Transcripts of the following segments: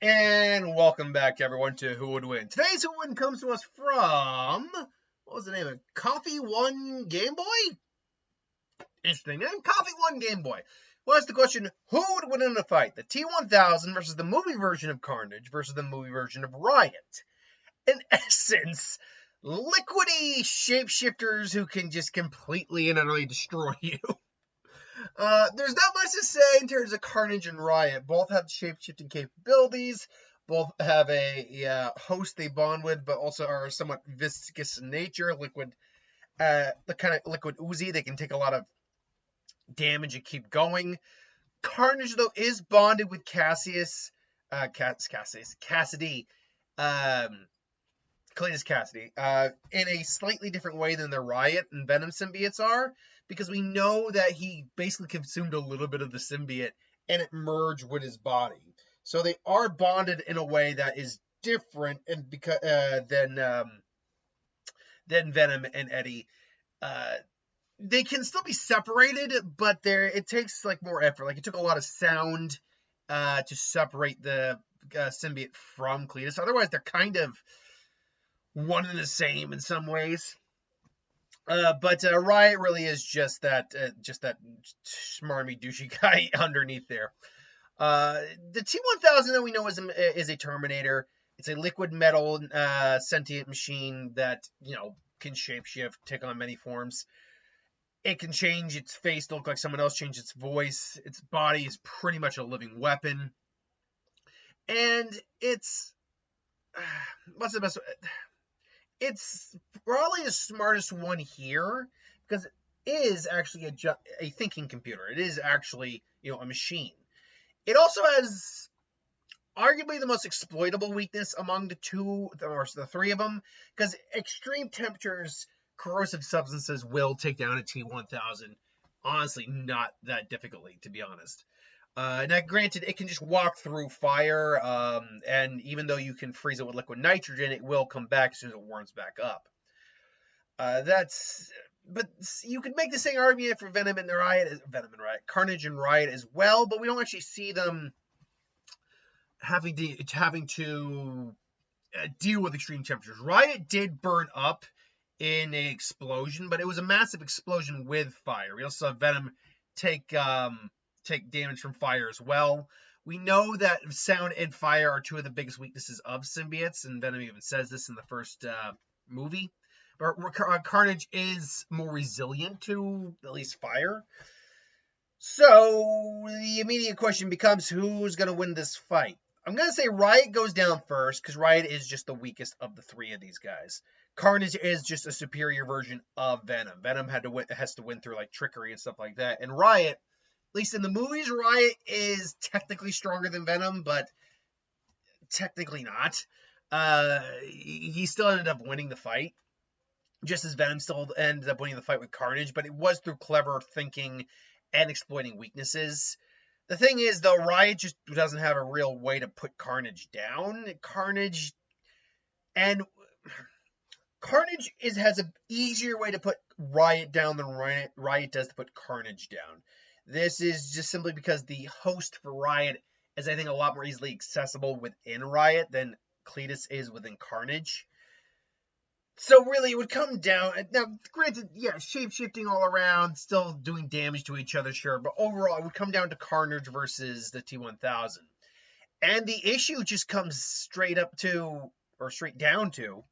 And welcome back, everyone, to Who Would Win. Today's Who Would Win comes to us from, what was the name of it? Coffee One Game Boy? Interesting name. Coffee One Game Boy. Well, that's the question, who would win in a fight? The T-1000 versus the movie version of Carnage versus the movie version of Riot. In essence, liquidy shapeshifters who can just completely and utterly destroy you. There's not much to say in terms of Carnage and Riot. Both have shape-shifting capabilities. Both have a host they bond with, but also are somewhat viscous in nature. Liquid, the kind of liquid Ooey. They can take a lot of damage and keep going. Carnage, though, is bonded with Cassidy, Cletus Cassidy, in a slightly different way than the Riot and Venom symbiotes are, because we know that he basically consumed a little bit of the symbiote and it merged with his body. So they are bonded in a way that is different and than Venom and Eddie. They can still be separated, but it takes like more effort. Like it took a lot of sound to separate the symbiote from Cletus. Otherwise, they're kind of one and the same in some ways. But Riot really is just that smarmy douchey guy underneath there. The T-1000 that we know is a Terminator. It's a liquid metal sentient machine that can shapeshift, take on many forms. It can change its face to look like someone else, change its voice. Its body is pretty much a living weapon, and it's what's the best way? It's probably the smartest one here because it is actually a thinking computer. It is actually, a machine. It also has arguably the most exploitable weakness among the three of them, because extreme temperatures, corrosive substances will take down a T-1000. Honestly, not that difficultly, to be honest. Now, granted, it can just walk through fire, and even though you can freeze it with liquid nitrogen, it will come back as soon as it warms back up. But you could make the same argument for Carnage and Riot as well, but we don't actually see them having to deal with extreme temperatures. Riot did burn up in an explosion, but it was a massive explosion with fire. We also saw Venom take damage from fire as well. We know that sound and fire are two of the biggest weaknesses of symbiotes, and Venom even says this in the first movie. But Carnage is more resilient to at least fire. So the immediate question becomes, who's going to win this fight? I'm going to say Riot goes down first, because Riot is just the weakest of the three of these guys. Carnage is just a superior version of Venom. Venom has to win through like trickery and stuff like that. And Riot, at least in the movies, Riot is technically stronger than Venom, but technically not. He still ended up winning the fight, just as Venom still ended up winning the fight with Carnage, but it was through clever thinking and exploiting weaknesses. The thing is, though, Riot just doesn't have a real way to put Carnage down. Carnage has an easier way to put Riot down than Riot does to put Carnage down. This is just simply because the host for Riot is, I think, a lot more easily accessible within Riot than Cletus is within Carnage. So really, it would come down. Now, granted, shape-shifting all around, still doing damage to each other, sure. But overall, it would come down to Carnage versus the T-1000. And the issue just comes straight down to,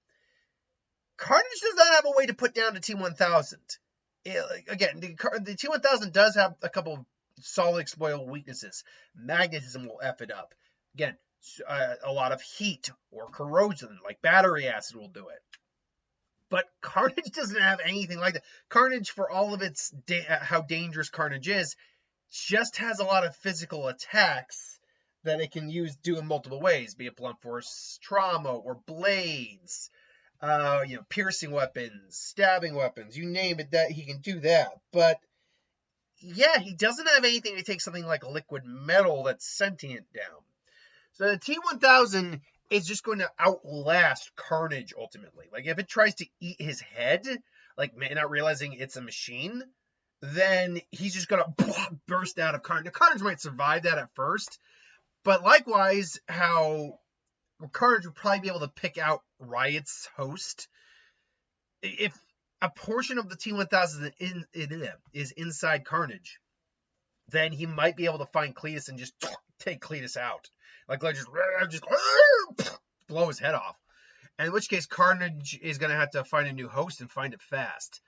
Carnage does not have a way to put down the T-1000. Again, the T-1000 does have a couple of solid exploitable weaknesses. Magnetism will F it up. Again, a lot of heat or corrosion, like battery acid, will do it. But Carnage doesn't have anything like that. Carnage, for all of its how dangerous Carnage is, just has a lot of physical attacks that it can do in multiple ways, be it blunt force trauma or blades, piercing weapons, stabbing weapons, you name it, that he can do that. But yeah, he doesn't have anything to take something like liquid metal that's sentient down. So the T-1000 is just going to outlast Carnage ultimately. Like, if it tries to eat his head, like not realizing it's a machine, then he's just going to burst out of Carnage. Now, Carnage might survive that at first, But likewise, how Carnage would probably be able to pick out Riot's host. If a portion of the T-1000 is inside Carnage, then he might be able to find Cletus and just take Cletus out. Like just blow his head off. And in which case, Carnage is going to have to find a new host and find it fast.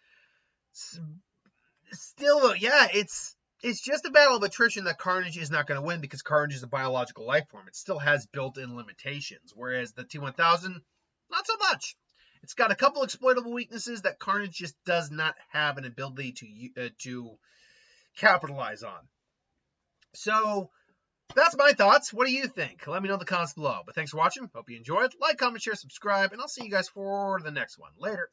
Still, though, yeah, it's just a battle of attrition that Carnage is not going to win because Carnage is a biological life form. It still has built-in limitations, whereas the T-1000, not so much. It's got a couple exploitable weaknesses that Carnage just does not have an ability to capitalize on. So that's my thoughts. What do you think? Let me know in the comments below. But thanks for watching. Hope you enjoyed. Like, comment, share, subscribe, and I'll see you guys for the next one. Later.